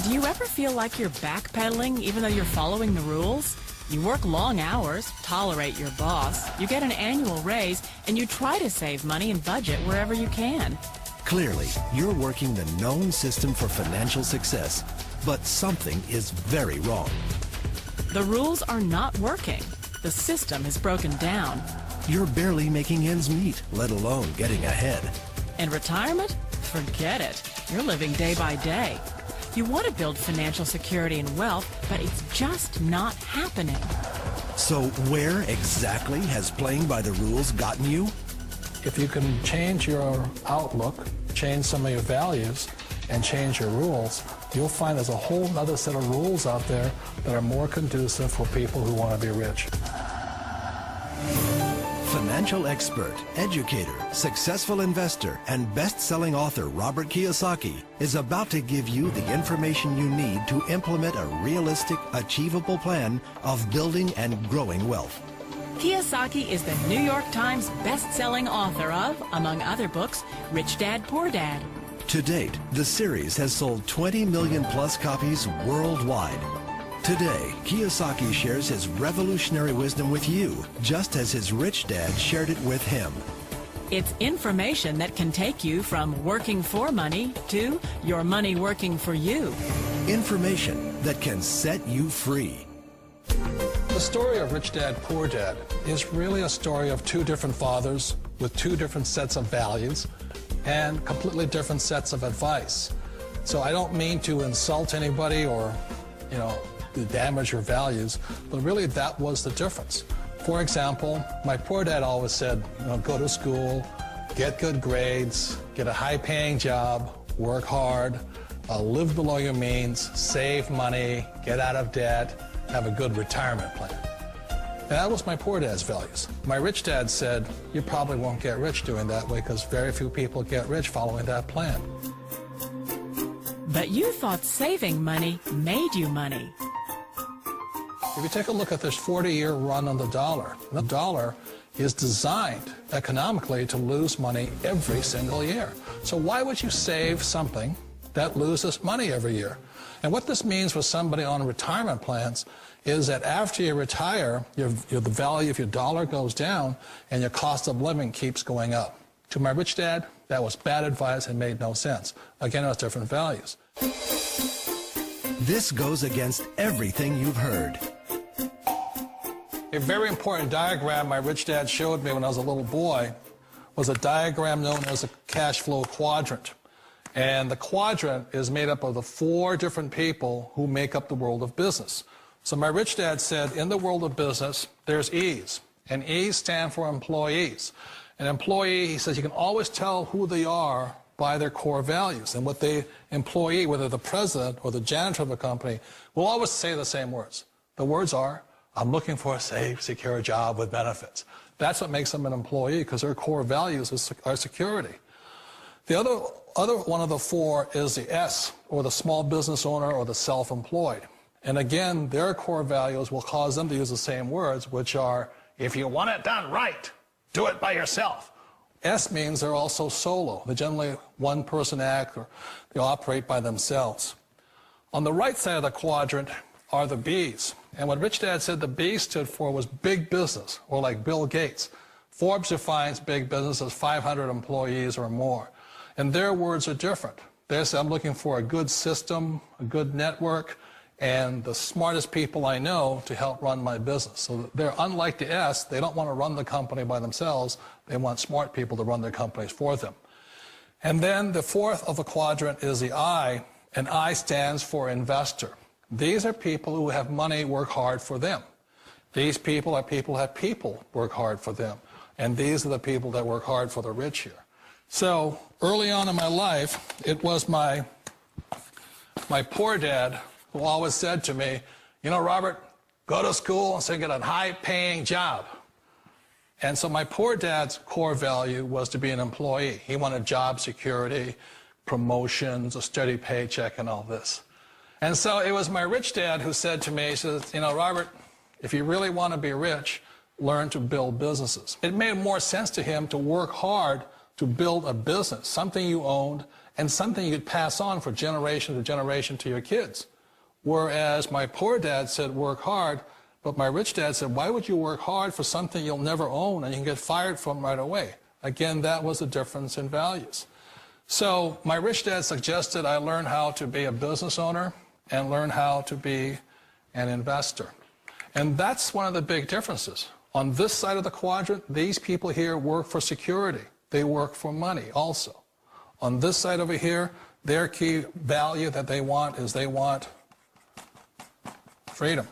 Do you ever feel like you're backpedaling even though you're following the rules? You work long hours, tolerate your boss, you get an annual raise, and you try to save money and budget wherever you can. Clearly, you're working the known system for financial success, but something is very wrong. The rules are not working. The system is broken down. You're barely making ends meet, let alone getting ahead. And retirement? Forget it. You're living day by day. You want to build financial security and wealth, but it's just not happening. So where exactly has playing by the rules gotten you? If you can change your outlook, change some of your values, and change your rules, you'll find there's a whole other set of rules out there that are more conducive for people who want to be rich. Financial expert, educator, successful investor, and best-selling author Robert Kiyosaki is about to give you the information you need to implement a realistic, achievable plan of building and growing wealth. Kiyosaki is the New York Times best-selling author of, among other books, Rich Dad, Poor Dad. To date, the series has sold 20 million plus copies worldwide. Today, Kiyosaki shares his revolutionary wisdom with you, just as his rich dad shared it with him. It's information that can take you from working for money to your money working for you. Information that can set you free. The story of Rich Dad, Poor Dad is really a story of two different fathers with two different sets of values and completely different sets of advice. So I don't mean to insult anybody or, to damage your values, but really that was the difference. For example, my poor dad always said, go to school, get good grades, get a high-paying job, work hard, live below your means, save money, get out of debt, have a good retirement plan. And that was my poor dad's values. My rich dad said, you probably won't get rich doing that way because very few people get rich following that plan. But you thought saving money made you money. If you take a look at this 40-year run on the dollar is designed economically to lose money every single year. So why would you save something that loses money every year? And what this means for somebody on retirement plans is that after you retire, the value of your dollar goes down and your cost of living keeps going up. To my rich dad, that was bad advice and made no sense. Again, it was different values. This goes against everything you've heard. A very important diagram my rich dad showed me when I was a little boy was a diagram known as a cash flow quadrant. And the quadrant is made up of the four different people who make up the world of business. So my rich dad said, in the world of business, there's E's. And E's stand for employees. An employee, he says, you can always tell who they are by their core values. And what the employee, whether the president or the janitor of a company, will always say the same words. The words are, I'm looking for a safe, secure job with benefits. That's what makes them an employee, because their core values are security. The other one of the four is the S, or the small business owner or the self-employed. And again, their core values will cause them to use the same words, which are, if you want it done right, do it by yourself. S means they're also solo. They're generally one-person act, or they operate by themselves. On the right side of the quadrant are the B's. And what Rich Dad said the B stood for was big business, or like Bill Gates. Forbes defines big business as 500 employees or more. And their words are different. They say, I'm looking for a good system, a good network, and the smartest people I know to help run my business. So they're unlike the S. They don't want to run the company by themselves. They want smart people to run their companies for them. And then the fourth of the quadrant is the I, and I stands for investor. These are people who have money work hard for them. These people are people who have people work hard for them. And these are the people that work hard for the rich here. So early on in my life, it was my poor dad who always said to me, Robert, go to school and so get a high-paying job. And so my poor dad's core value was to be an employee. He wanted job security, promotions, a steady paycheck, and all this. And so it was my rich dad who said to me, he says, Robert, if you really want to be rich, learn to build businesses. It made more sense to him to work hard to build a business, something you owned, and something you could pass on for generation to generation to your kids. Whereas my poor dad said, work hard, but my rich dad said, why would you work hard for something you'll never own and you can get fired from right away? Again, that was a difference in values. So my rich dad suggested I learn how to be a business owner and learn how to be an investor. And that's one of the big differences. On this side of the quadrant, these people here work for security. They work for money also. On this side over here, their key value that they want is they want freedom.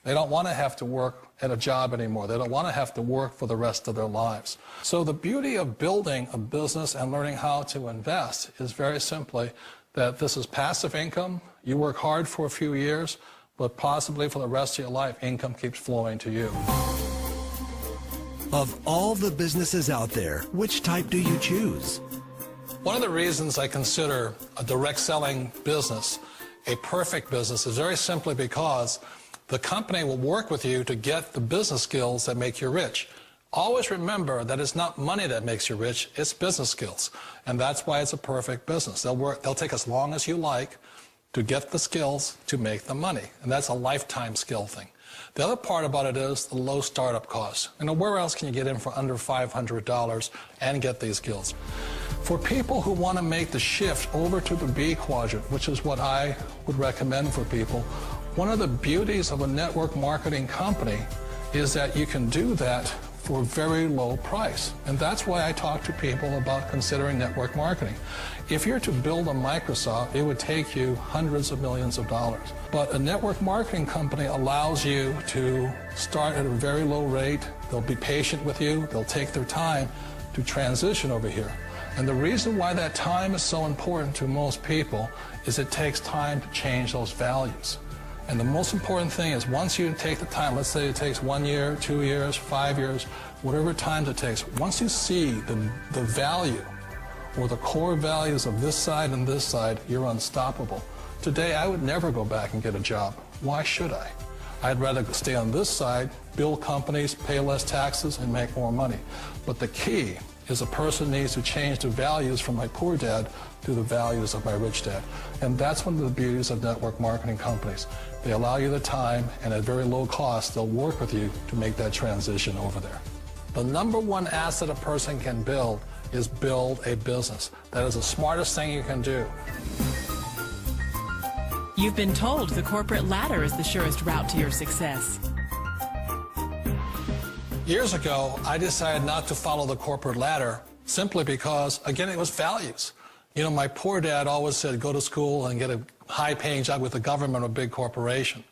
They don't want to have to work at a job anymore. They don't want to have to work for the rest of their lives. So the beauty of building a business and learning how to invest is very simply that this is passive income. You work hard for a few years, but possibly for the rest of your life, income keeps flowing to you. Of all the businesses out there, which type do you choose? One of the reasons I consider a direct selling business a perfect business is very simply because the company will work with you to get the business skills that make you rich. Always remember that it's not money that makes you rich, it's business skills. And that's why it's a perfect business. They'll take as long as you like to get the skills to make the money. And that's a lifetime skill thing. The other part about it is the low startup costs. Where else can you get in for under $500 and get these skills? For people who want to make the shift over to the B quadrant, which is what I would recommend for people, one of the beauties of a network marketing company is that you can do that for a very low price. And that's why I talk to people about considering network marketing. If you're to build a Microsoft, it would take you hundreds of millions of dollars. But a network marketing company allows you to start at a very low rate. They'll be patient with you. They'll take their time to transition over here. And the reason why that time is so important to most people is it takes time to change those values. And the most important thing is once you take the time, let's say it takes 1 year, 2 years, 5 years, whatever time it takes, once you see the value or the core values of this side and this side, you're unstoppable. Today, I would never go back and get a job. Why should I? I'd rather stay on this side, build companies, pay less taxes, and make more money. But the key is a person needs to change the values from my poor dad to the values of my rich dad. And that's one of the beauties of network marketing companies. They allow you the time, and at very low cost, they'll work with you to make that transition over there. The number one asset a person can build is build a business. That is the smartest thing you can do. You've been told the corporate ladder is the surest route to your success. Years ago, I decided not to follow the corporate ladder simply because, again, it was values. My poor dad always said, go to school and get a high-paying job with the government or a big corporation.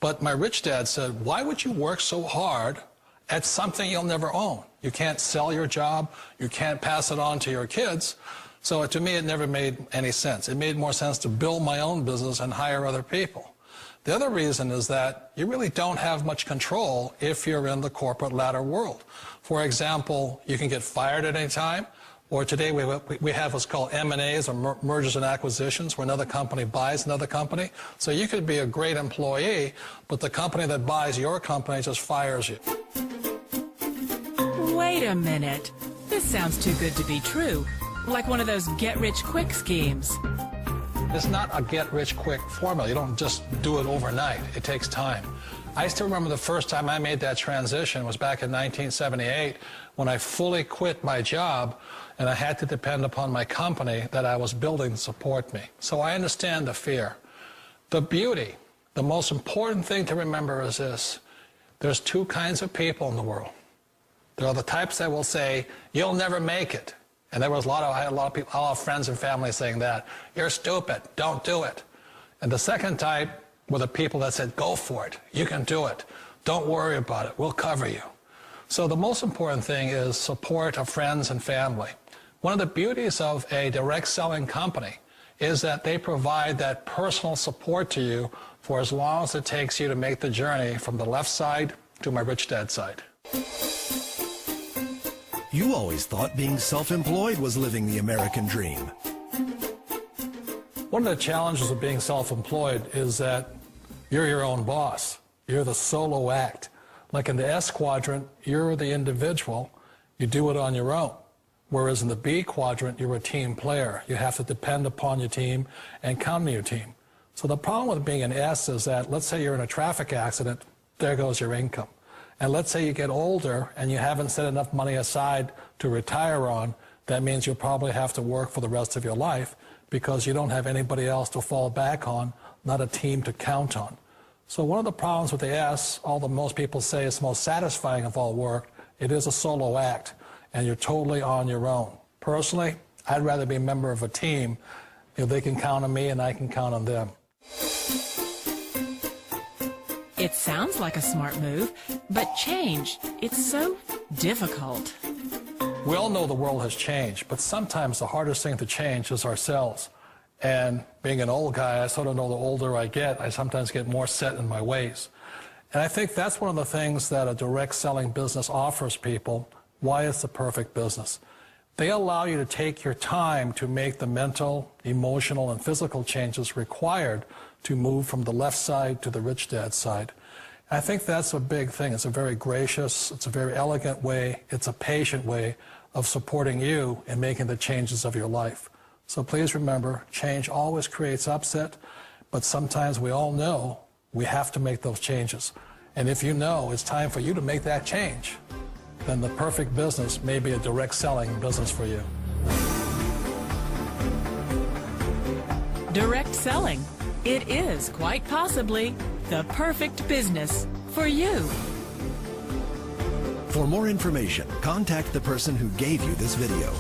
But my rich dad said, why would you work so hard at something you'll never own? You can't sell your job. You can't pass it on to your kids. So to me, it never made any sense. It made more sense to build my own business and hire other people. The other reason is that you really don't have much control if you're in the corporate ladder world. For example, you can get fired at any time, or today we have what's called M&As, or mergers and acquisitions, where another company buys another company. So you could be a great employee, but the company that buys your company just fires you. Wait a minute. This sounds too good to be true. Like one of those get-rich-quick schemes. It's not a get-rich-quick formula. You don't just do it overnight. It takes time. I still remember the first time I made that transition was back in 1978 when I fully quit my job and I had to depend upon my company that I was building to support me. So I understand the fear. The beauty, the most important thing to remember is this. There's two kinds of people in the world. There are the types that will say, you'll never make it. And I had a lot of people, all friends and family saying that. You're stupid. Don't do it. And the second type were the people that said, go for it. You can do it. Don't worry about it. We'll cover you. So the most important thing is support of friends and family. One of the beauties of a direct selling company is that they provide that personal support to you for as long as it takes you to make the journey from the left side to my rich dad side. You always thought being self-employed was living the American dream. One of the challenges of being self-employed is that you're your own boss. You're the solo act. Like in the S quadrant, you're the individual. You do it on your own. Whereas in the B quadrant, you're a team player. You have to depend upon your team and count on your team. So the problem with being an S is that, let's say you're in a traffic accident, there goes your income. And let's say you get older and you haven't set enough money aside to retire on, that means you'll probably have to work for the rest of your life because you don't have anybody else to fall back on, not a team to count on. So one of the problems with the S, although most people say it's the most satisfying of all work, it is a solo act, and you're totally on your own. Personally, I'd rather be a member of a team. They can count on me and I can count on them. It sounds like a smart move, but change, it's so difficult. We all know the world has changed, but sometimes the hardest thing to change is ourselves. And being an old guy, I sort of know the older I get, I sometimes get more set in my ways. And I think that's one of the things that a direct selling business offers people, why it's the perfect business. They allow you to take your time to make the mental, emotional, and physical changes required to move from the left side to the rich dad side. I think that's a big thing. It's a very gracious, it's a very elegant way, it's a patient way of supporting you in making the changes of your life. So please remember, change always creates upset, but sometimes we all know we have to make those changes. And if you know it's time for you to make that change, then the perfect business may be a direct selling business for you. Direct selling. It is quite possibly the perfect business for you. For more information, contact the person who gave you this video.